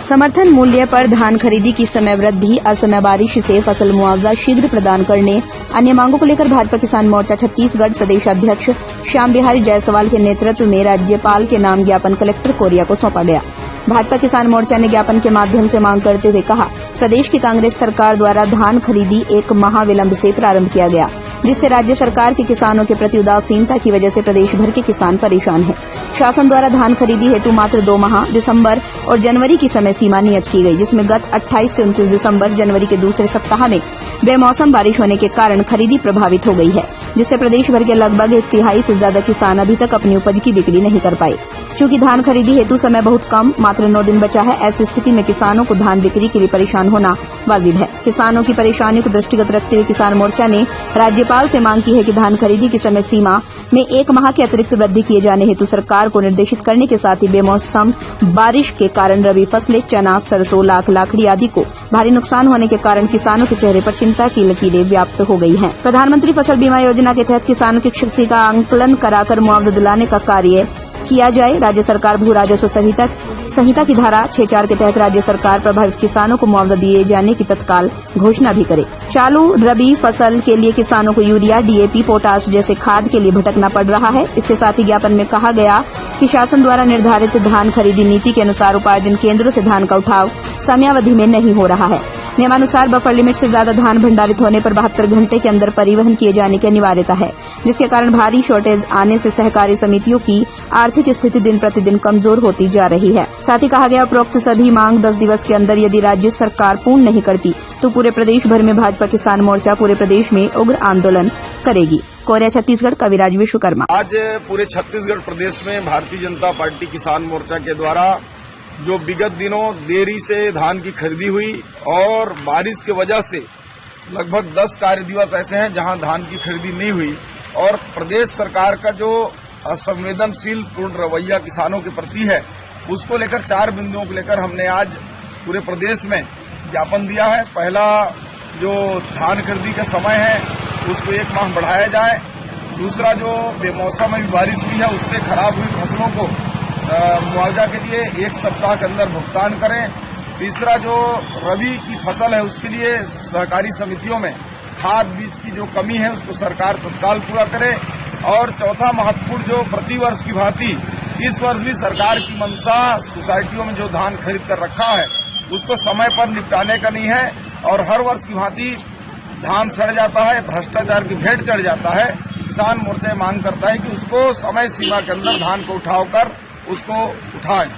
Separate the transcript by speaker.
Speaker 1: समर्थन मूल्य पर धान खरीदी की समय वृद्धि, असमय बारिश से फसल मुआवजा शीघ्र प्रदान करने, अन्य मांगों को लेकर भाजपा किसान मोर्चा छत्तीसगढ़ प्रदेश अध्यक्ष श्याम बिहारी जायसवाल के नेतृत्व में राज्यपाल के नाम ज्ञापन कलेक्टर कोरिया को सौंपा गया। भाजपा किसान मोर्चा ने ज्ञापन के माध्यम से मांग करते हुए कहा, प्रदेश की कांग्रेस सरकार द्वारा धान खरीदी 1 माह विलंब से प्रारंभ किया गया, जिससे राज्य सरकार के किसानों के प्रति उदासीनता की वजह से प्रदेश भर के किसान परेशान हैं। शासन द्वारा धान खरीदी हेतु मात्र 2 माह दिसंबर और जनवरी की समय सीमा नियत की गई, जिसमें गत 28 से 29 दिसंबर जनवरी के दूसरे सप्ताह में बेमौसम बारिश होने के कारण खरीदी प्रभावित हो गई है, जिससे प्रदेश भर के लगभग 1/3 से ज्यादा किसान अभी तक अपनी उपज की बिक्री नहीं कर पाए। चूँकि धान खरीदी हेतु समय बहुत कम, मात्र 9 दिन बचा है, ऐसी स्थिति में किसानों को धान बिक्री के लिए परेशान होना वाजिब है। किसानों की परेशानी को दृष्टिगत रखते हुए किसान मोर्चा ने राज्यपाल से मांग की है कि धान खरीदी की समय सीमा में 1 माह के अतिरिक्त वृद्धि किए जाने हेतु सरकार को निर्देशित करने के साथ ही बेमौसम बारिश के कारण रबी फसलें चना, सरसों, लाखड़ी आदि को भारी नुकसान होने के कारण किसानों के चेहरे पर चिंता की लकीरें व्याप्त हो गई हैं। प्रधानमंत्री फसल बीमा योजना के तहत किसानों की क्षति का आंकलन कराकर मुआवजा दिलाने का कार्य किया जाए। राज्य सरकार भू राजस्व संहिता की धारा 6(4) के तहत राज्य सरकार प्रभावित किसानों को मुआवजा दिए जाने की तत्काल घोषणा भी करे। चालू रबी फसल के लिए किसानों को यूरिया, डीएपी, पोटाश जैसे खाद के लिए भटकना पड़ रहा है। इसके साथ ही ज्ञापन में कहा गया कि शासन द्वारा निर्धारित धान खरीदी नीति के अनुसार उपार्जन केंद्रों से धान का उठाव समयावधि में नहीं हो रहा है। नियमानुसार बफर लिमिट से ज्यादा धान भंडारित होने पर 72 घंटे के अंदर परिवहन किए जाने की अनिवार्यता है, जिसके कारण भारी शॉर्टेज आने से सहकारी समितियों की आर्थिक स्थिति दिन प्रतिदिन कमजोर होती जा रही है। साथ ही कहा गया, उपरोक्त सभी मांग 10 दिवस के अंदर यदि राज्य सरकार पूर्ण नहीं करती तो पूरे प्रदेश भर में भाजपा किसान मोर्चा पूरे प्रदेश में उग्र आंदोलन करेगी। कोरिया छत्तीसगढ़, कविराज विश्वकर्मा।
Speaker 2: आज पूरे छत्तीसगढ़ प्रदेश में भारतीय जनता पार्टी किसान मोर्चा के द्वारा जो विगत दिनों देरी से धान की खरीदी हुई और बारिश की वजह से लगभग 10 कार्य दिवस ऐसे हैं जहां धान की खरीदी नहीं हुई और प्रदेश सरकार का जो असंवेदनशील पूर्ण रवैया किसानों के प्रति है, उसको लेकर 4 बिंदुओं को लेकर हमने आज पूरे प्रदेश में ज्ञापन दिया है। पहला, जो धान खरीदी का समय है उसको 1 माह बढ़ाया जाए। दूसरा, जो बेमौसम बारिश हुई है उससे खराब हुई फसलों को मुआवजा के लिए 1 सप्ताह के अंदर भुगतान करें। तीसरा, जो रबी की फसल है उसके लिए सहकारी समितियों में खाद बीज की जो कमी है उसको सरकार तत्काल पूरा करे। और चौथा महत्वपूर्ण, जो प्रतिवर्ष की भांति इस वर्ष भी सरकार की मंशा सोसाइटियों में जो धान खरीद कर रखा है उसको समय पर निपटाने का नहीं है और हर वर्ष की भांति धान सड़ जाता है, भ्रष्टाचार की भेंट चढ़ जाता है। किसान मोर्चा मांग करता है कि उसको समय सीमा के अंदर धान को उठाव कर उसको उठाएं।